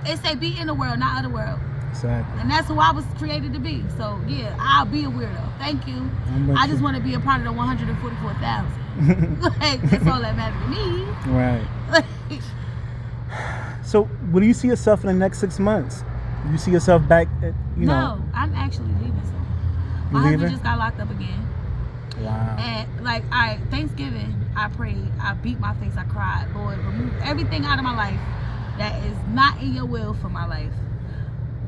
It say be in the world, not of the world. Exactly. And that's who I was created to be. So yeah, I'll be a weirdo. Thank you. I just want to be a part of the 144,000. Like, that's all that matters to me. Right. So, where do you see yourself in the next 6 months? Do you see yourself back at, No, I'm actually leaving soon. My husband just got locked up again. Wow. And like, all right, Thanksgiving, I prayed, I beat my face, I cried. Lord, remove everything out of my life that is not in your will for my life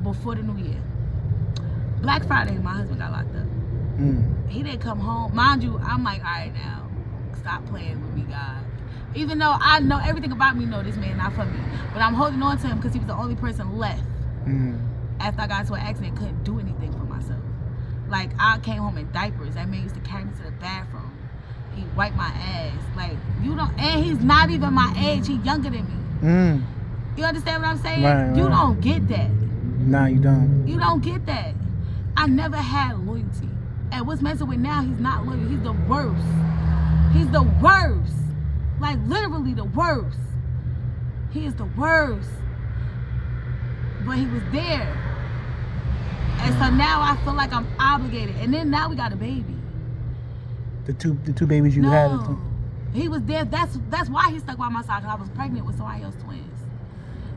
before the new year. Black Friday, my husband got locked up. He didn't come home. Mind you, I'm like, all right now, stop playing with me, God. Even though I know everything about me, know this man not for me. But I'm holding on to him because he was the only person left. After I got into an accident, couldn't do anything for myself. Like, I came home in diapers. That man used to carry me to the bathroom. He wiped my ass. Like, you don't, and he's not even my age. He's younger than me. You understand what I'm saying? Right, you right. don't get that. Nah, you don't. You don't get that. I never had loyalty. And what's messing with now, he's not loyal. He's the worst. He's the worst. Like, literally the worst. He is the worst. But he was there. And so now I feel like I'm obligated. And then now we got a baby. The two babies you had. He was there. That's why he stuck by my side, because I was pregnant with somebody else's twins.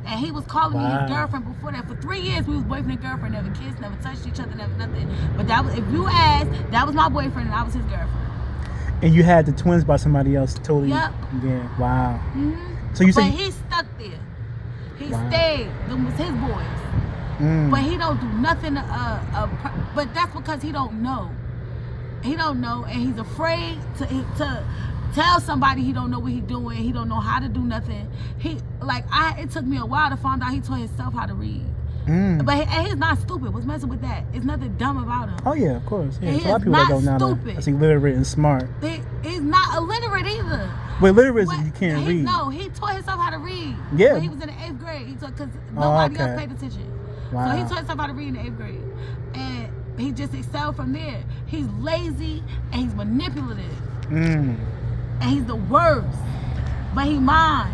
And he was calling me his girlfriend before that. For 3 years, we was boyfriend and girlfriend. Never kissed, never touched each other, never nothing. But that was, if you ask, that was my boyfriend and I was his girlfriend. And you had the twins by somebody else totally. Yep. Yeah. Wow. So you But said he stuck there. He stayed. Them was his boys. But he don't do nothing. But that's because he don't know. He don't know, and he's afraid to tell somebody he don't know what he doing. He don't know how to do nothing. It took me a while to find out he taught himself how to read. But he's not stupid. What's messing with that? It's nothing dumb about him. Oh yeah, of course. Yeah, He a lot of is people that don't not know. stupid. That's illiterate and smart. He's not illiterate either. Well, illiterate is you can't read. No, he taught himself how to read. Yeah. When he was in the 8th grade. He taught, because nobody else paid attention. Wow. So he taught himself how to read in the 8th grade. And he just excelled from there. He's lazy and he's manipulative. And he's the worst. But he mine.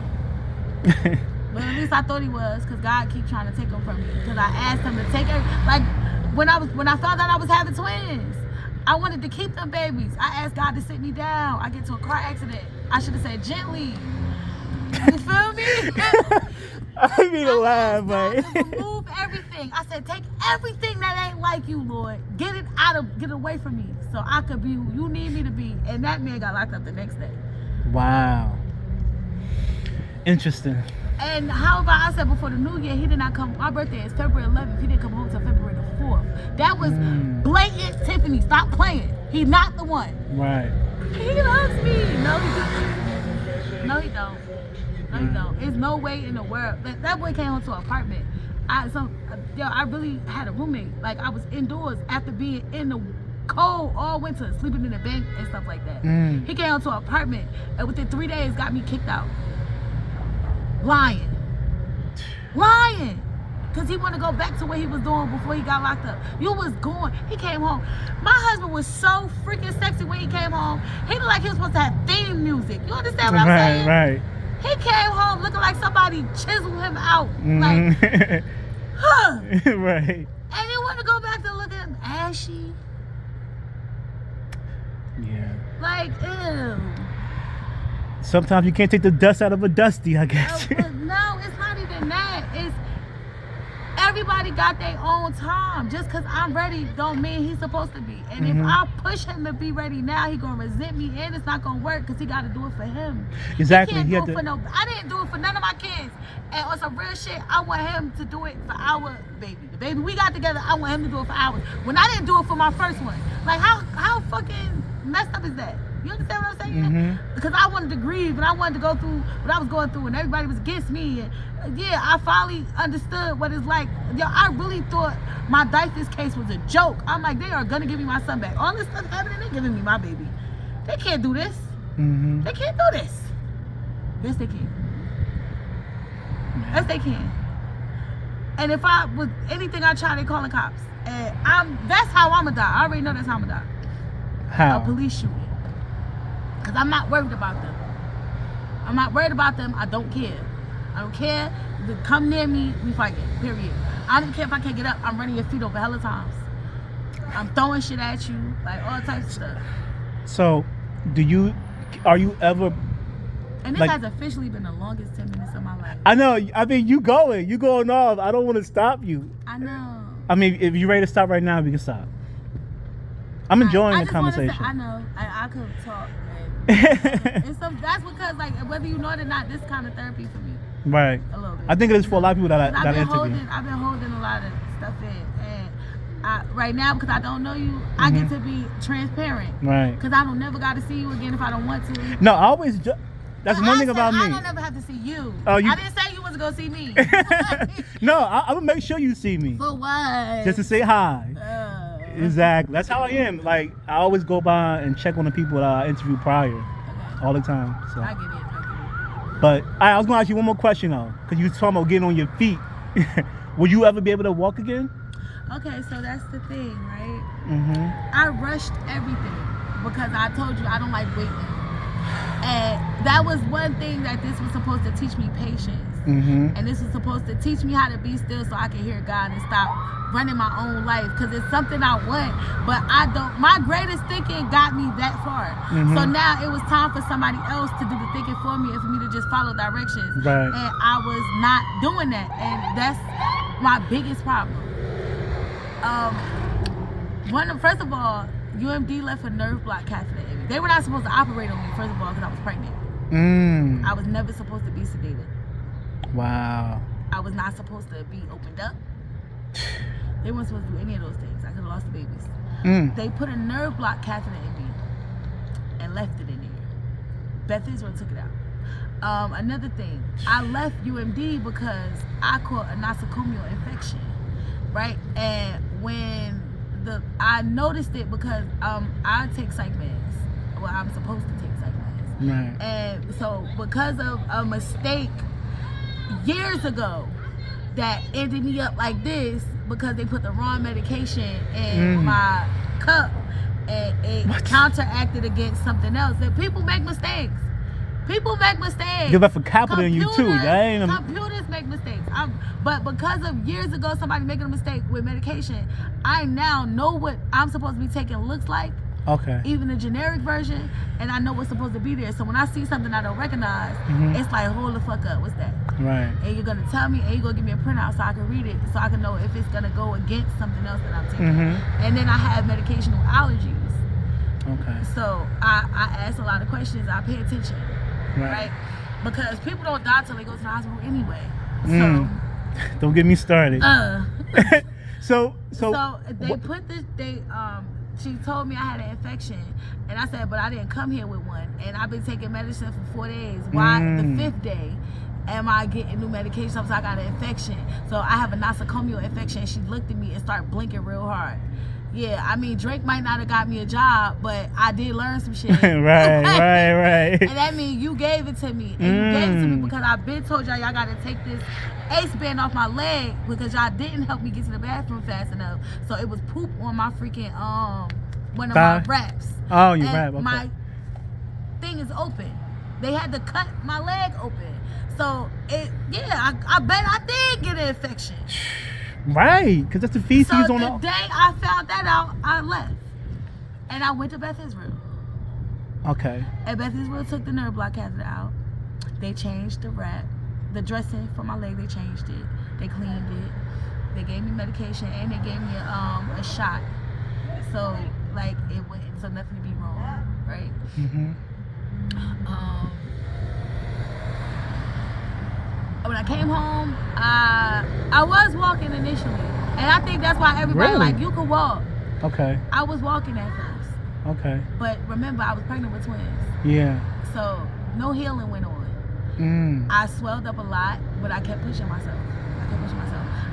But at least I thought he was, because God keep trying to take him from me. Because I asked him to take it. Like, when I found out I was having twins, I wanted to keep them babies. I asked God to sit me down. I get to a car accident. I should have said gently. You feel me? I didn't mean to laugh, but remove everything. I said, take everything that ain't like you, Lord. Get it away from me, so I could be who you need me to be. And that man got locked up the next day. Wow. Interesting. And how about, I said before the new year, he did not come. My birthday is February 11th. He didn't come home until February the 4th. That was blatant Tiffany. Stop playing. He's not the one. Right. He loves me. No, he doesn't. No, he don't. No, he don't. There's no way in the world. That boy came home to an apartment. I really had a roommate. Like, I was indoors after being in the cold all winter, sleeping in the bank and stuff like that. He came home to an apartment, and within 3 days got me kicked out. Lying. Because he wanted to go back to what he was doing before he got locked up. You was gone. He came home. My husband was so freaking sexy when he came home. He looked like he was supposed to have theme music. You understand what I'm saying? Right. He came home looking like somebody chiseled him out. Like, right. And then want to go back to look at him ashy. Yeah. Like, ew. Sometimes you can't take the dust out of a dusty, I guess. No, it's not even that. It's everybody got their own time. Just because I'm ready don't mean he's supposed to be. And if I push him to be ready now, he gonna resent me, and it's not gonna work because he got to do it for him. Exactly. He can't do it for I didn't do it for none of my kids. And on some real shit, I want him to do it for our baby. The baby we got together, I want him to do it for ours. When I didn't do it for my first one, like how fucking messed up is that? You understand what I'm saying? Because I wanted to grieve and I wanted to go through what I was going through, and everybody was against me. And yeah, I finally understood what it's like. Yo, I really thought my Dyfus case was a joke. I'm like, they are gonna give me my son back. All this stuff happening, they're giving me my baby. They can't do this. They can't do this. Yes, they can. Yes, they can. And if I was anything I try, they calling cops. And that's how I'm gonna die. I already know that's how I'm gonna die. How? A police shooting. Because I'm not worried about them. I'm not worried about them. I don't care. I don't care. Come near me, we fighting. Period. I don't care if I can't get up. I'm running your feet over hella times. I'm throwing shit at you, like all types of stuff. So, are you ever? And this has officially been the longest 10 minutes of my life. I know. I mean, you going off. I don't want to stop you. I know. I mean, if you're ready to stop right now, we can stop. I'm enjoying the just conversation. I know. I could talk. And so that's because, like, whether you know it or not, this kind of therapy for me. Right. A little bit. I think it is for a lot of people that I've been interview. I've been holding a lot of stuff in, and right now, because I don't know you, I get to be transparent. Right. Because I don't never got to see you again if I don't want to. No, I always. That's one thing about me. I don't ever have to see you. Oh, I didn't say you was gonna see me. No, I would make sure you see me. For what? Just to say hi. Exactly. That's how I am. Like, I always go by and check on the people that I interviewed prior, all the time. So. I get it. But I was gonna ask you one more question though, because you were talking about getting on your feet. Will you ever be able to walk again? Okay, so that's the thing, right? Mm-hmm. I rushed everything because I told you I don't like waiting. And that was one thing that this was supposed to teach me, patience. Mm-hmm. And this was supposed to teach me how to be still so I can hear God and stop running my own life, because it's something I want, but I don't. My greatest thinking got me that far. Mm-hmm. So now it was time for somebody else to do the thinking for me and for me to just follow directions. Right. And I was not doing that, and that's my biggest problem. First of all, UMD left a nerve block catheter in me. They were not supposed to operate on me, first of all, because I was pregnant. I was never supposed to be sedated. Wow. I was not supposed to be opened up. They weren't supposed to do any of those things. I could have lost the babies. They put a nerve block catheter in me and left it in there. Beth Israel took it out. Another thing, I left UMD because I caught a nosocomial infection, right? And when I noticed it because I take psych meds. Well, I'm supposed to take psych meds. Right. And so because of a mistake years ago that ended me up like this, because they put the wrong medication in my cup and it counteracted against something else. That people make mistakes. People make mistakes. You left a capital in you too. Computers make mistakes. But because of years ago somebody making a mistake with medication, I now know what I'm supposed to be taking looks like. Okay. Even the generic version, and I know what's supposed to be there. So when I see something I don't recognize, it's like, hold the fuck up, what's that? Right. And you're gonna tell me, and you're gonna give me a printout so I can read it, so I can know if it's gonna go against something else that I'm taking. And then I have medicational allergies. Okay. So I ask a lot of questions. I pay attention, right? Because people don't die till they go to the hospital anyway. So don't get me started. So they put this. She told me I had an infection, and I said, but I didn't come here with one, and I've been taking medicine for 4 days. Why the 5th day am I getting new medication? So I got an infection. So I have a nosocomial infection. She looked at me and started blinking real hard. Yeah, I mean, Drake might not have got me a job, but I did learn some shit. right. And that means you gave it to me. And you gave it to me because I've been told y'all got to take this ace band off my leg because y'all didn't help me get to the bathroom fast enough. So it was poop on my freaking, one of my wraps. Oh, your wrap, okay. My thing is open. They had to cut my leg open. So, I bet I did get an infection. Right, because that's the feces on the day I found that out, I left. And I went to Beth Israel. Okay. And Beth Israel took the nerve block catheter out. They changed the wrap. The dressing for my leg, they changed it. They cleaned it. They gave me medication and they gave me a shot. So, like, it went, so nothing to be wrong, right? When I came home, I was walking initially, and I think that's why everybody like, you can walk. Okay. I was walking at first. Okay. But remember, I was pregnant with twins. Yeah. So no healing went on. I swelled up a lot, but I kept pushing myself.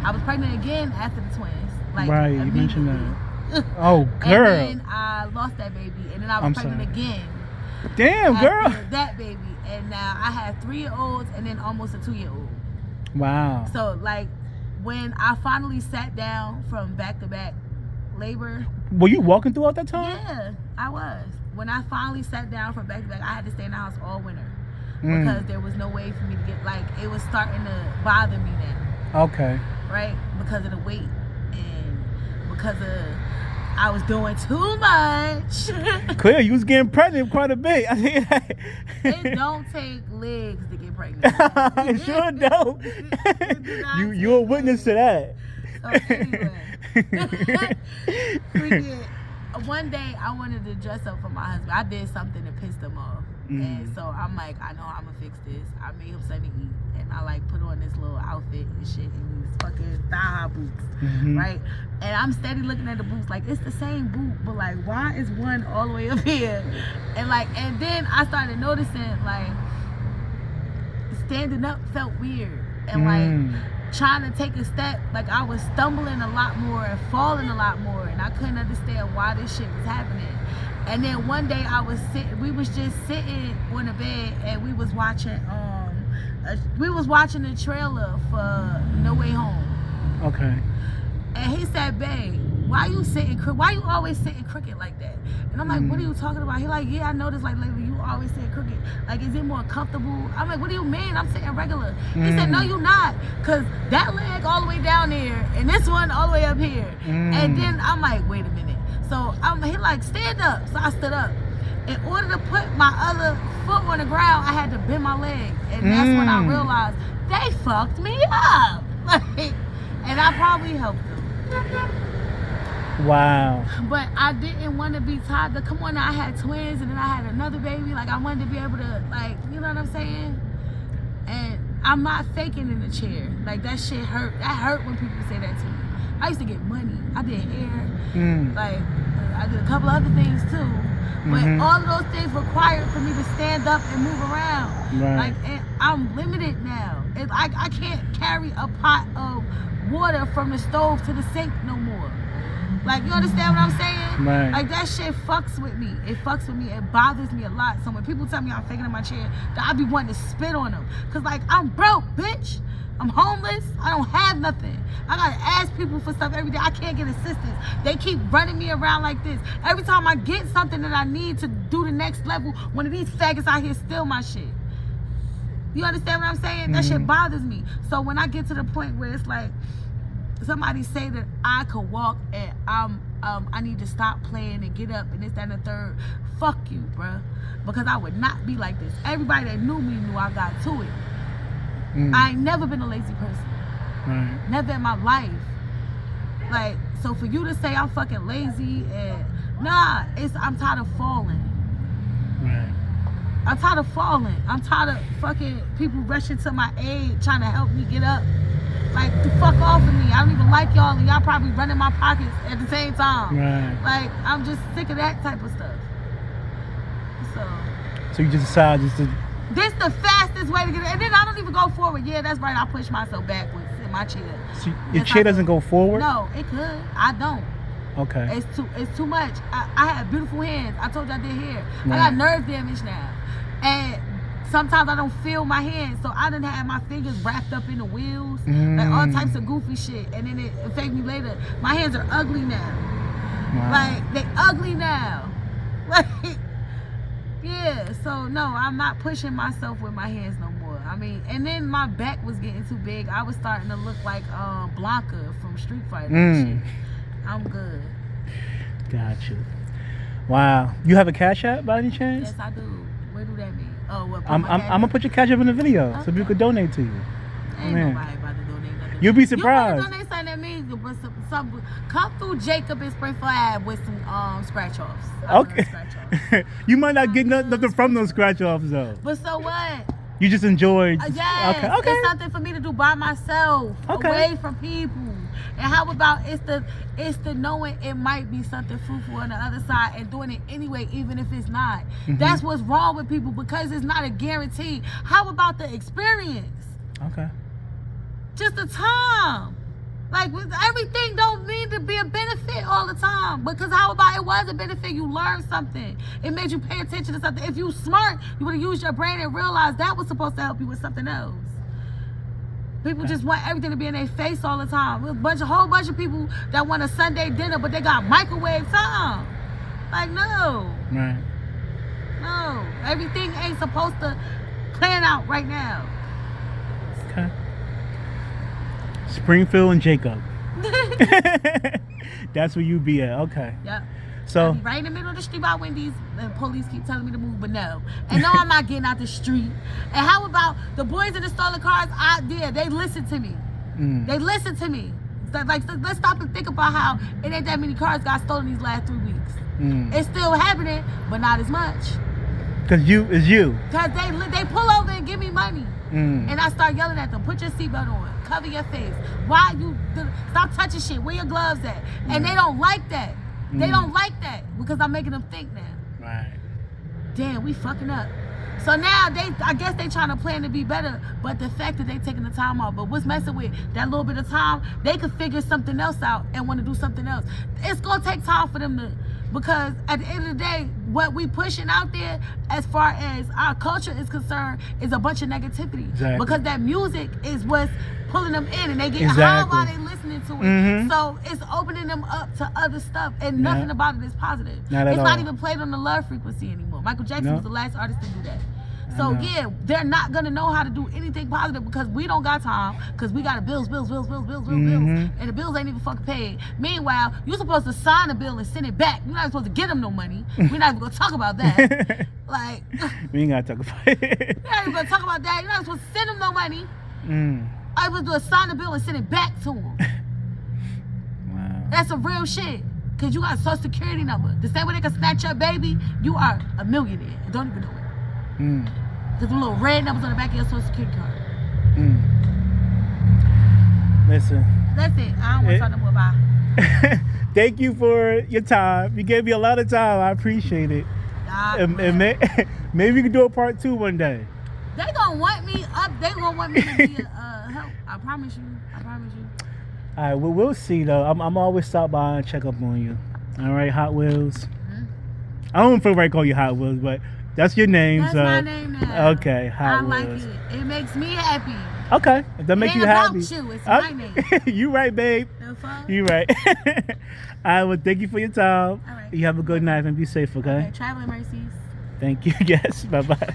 I was pregnant again after the twins. Like, right, you mentioned that. Oh, girl. And then I lost that baby, and then I was pregnant again. Damn, girl. That baby. And now I have 3-year-olds and then almost a 2-year-old. Wow. So, like, when I finally sat down from back-to-back labor. Were you walking throughout that time? Yeah, I was. When I finally sat down from back-to-back, I had to stay in the house all winter. because there was no way for me to get, like, it was starting to bother me now. Okay. Right? Because of the weight and because of I was doing too much. Clear, you was getting pregnant quite a bit. It don't take legs to get pregnant. It sure don't. You're a witness to that. So anyway, one day I wanted to dress up for my husband. I did something to piss him off. And so I'm like, I know I'm gonna fix this. I made him something to eat, and I like put on this little outfit and shit, and these fucking thigh boots, right? And I'm steady looking at the boots like it's the same boot, but like why is one all the way up here? And then I started noticing like standing up felt weird, and like trying to take a step, like I was stumbling a lot more and falling a lot more, and I couldn't understand why this shit was happening. And then one day we was just sitting on the bed, and we was watching the trailer for No Way Home. Okay. And he said, "Babe, why you always sitting crooked like that?" And I'm like, "What are you talking about?" He like, "Yeah, I noticed like lately you always sitting crooked. Like, is it more comfortable?" I'm like, "What do you mean? I'm sitting regular." He said, "No, you not, cause that leg all the way down there and this one all the way up here." And then I'm like, "Wait a minute." So he like, "Stand up." So I stood up. In order to put my other foot on the ground, I had to bend my leg, and that's when I realized they fucked me up. And I probably helped them. Wow. But I didn't want to be tied to, come on now, I had twins and then I had another baby. Like, I wanted to be able to, like, you know what I'm saying? And I'm not faking in the chair. Like, that shit hurt. That hurt when people say that to me. I used to get money. I did hair. Like, I did a couple other things too. But all of those things required for me to stand up and move around. Right. Like, and I'm limited now. I can't carry a pot of water from the stove to the sink no more. Like, you understand what I'm saying? Right. Like, that shit fucks with me. It fucks with me. It bothers me a lot. So when people tell me I'm faking in my chair, that I be wanting to spit on them. Cause like, I'm broke, bitch. I'm homeless. I don't have nothing. I gotta ask people for stuff every day. I can't get assistance. They keep running me around like this. Every time I get something that I need to do the next level, one of these faggots out here steal my shit. You understand what I'm saying? That shit bothers me. So when I get to the point where it's like, somebody say that I could walk and I need to stop playing and get up and this, that, and the third, fuck you, bruh. Because I would not be like this. Everybody that knew me knew I got to it. I ain't never been a lazy person. Right. Never in my life. Like, so for you to say I'm fucking lazy and nah, I'm tired of falling. Right. I'm tired of falling. I'm tired of fucking people rushing to my aid trying to help me get up. Like, the fuck off of me. I don't even like y'all, and y'all probably running my pockets at the same time. Right. Like, I'm just sick of that type of stuff. So you just decide just to... This the fastest way to get it. And then I don't even go forward. Yeah, that's right. I push myself backwards in my chair. So your chair doesn't go forward? No, it could. I don't. Okay. It's too much. I have beautiful hands. I told you I did hair. Right. I got nerve damage now. And sometimes I don't feel my hands. So I done have my fingers wrapped up in the wheels. Like all types of goofy shit. And then it affect me later. My hands are ugly now. Wow. Like, they ugly now. Like, yeah. So, no, I'm not pushing myself with my hands no more. I mean, and then my back was getting too big. I was starting to look like Blanca from Street Fighter and shit. I'm good. Gotcha. Wow. You have a Cash App by any chance? Yes, I do. What do that mean? Oh, what? I'm gonna put your Cash App in the video so people could donate to you. Ain't Man. nobody about to donate nothing. You'll be surprised. You want to donate something that means some come through Jacob and Springfield Ave with some scratch offs. Okay. You might not get nothing from those scratch offs though. But so what? You just enjoyed. Yes. Okay. It's something for me to do by myself, away from people. And how about it's the knowing it might be something fruitful on the other side and doing it anyway, even if it's not. That's what's wrong with people, because it's not a guarantee. How about the experience? Okay. Just the time. Like, everything don't need to be a benefit all the time. Because how about it was a benefit? You learned something. It made you pay attention to something. If you smart, you would have used your brain and realized that was supposed to help you with something else. People just want everything to be in their face all the time. There's a whole bunch of people that want a Sunday dinner, but they got microwave time. Like, no. Right. No. Everything ain't supposed to playing out right now. Okay. Springfield and Jacob. That's where you be at. Okay. Yep. So I be right in the middle of the street by Wendy's, and police keep telling me to move, but no. And no, I'm not getting out the street. And how about the boys in the stolen cars out there? They listen to me. They listen to me. So, like, let's stop and think about how it ain't that many cars got stolen these last 3 weeks. It's still happening, but not as much. Cause it's you. Cause they pull over and give me money, and I start yelling at them. Put your seatbelt on. Cover your face. Why you stop touching shit? Where your gloves at? And they don't like that. They don't like that because I'm making them think now. Right. Damn, we fucking up. So now I guess they trying to plan to be better, but the fact that they taking the time off, but what's messing with that little bit of time, they could figure something else out and want to do something else. It's gonna take time for them to, because at the end of the day, what we pushing out there as far as our culture is concerned is a bunch of negativity. Exactly. Because that music is what's pulling them in, and they get Exactly. high while they listening to it. So it's opening them up to other stuff, and nothing about it is positive. Not at it's all. not even played on the love frequency anymore. Michael Jackson was the last artist to do that. So yeah, they're not gonna know how to do anything positive because we don't got time, because we got bills, and the bills ain't even fucking paid. Meanwhile, you're supposed to sign a bill and send it back. You're not supposed to get them no money. We're not even gonna talk about that. Like, we ain't gotta talk about it. You're not even gonna talk about that. You're not supposed to send them no money. I was supposed to sign the bill and send it back to them. Wow. That's some real shit. Cause you got a social security number. The same way they can snatch your baby, you are a millionaire and don't even know it. Cause the little red numbers on the back of your social security card. Listen. That's it. I don't want to talk no more about. Thank you for your time. You gave me a lot of time. I appreciate it. And maybe we can do a part 2 one day. They gonna want me up. They gonna want me to be help. I promise you. All right. Well, we'll see though. I'm always stop by and check up on you. All right, Hot Wheels. I don't feel right calling you Hot Wheels, but that's your name. That's my name now. Okay, Hot Wheels. I like it. It makes me happy. Okay, if that makes you happy. It ain't about you. It's my name. You right, babe. The fuck? You right. All right. Well, thank you for your time. All right. You have a good night and be safe. Okay. Traveling mercies. Thank you. Yes. Bye bye.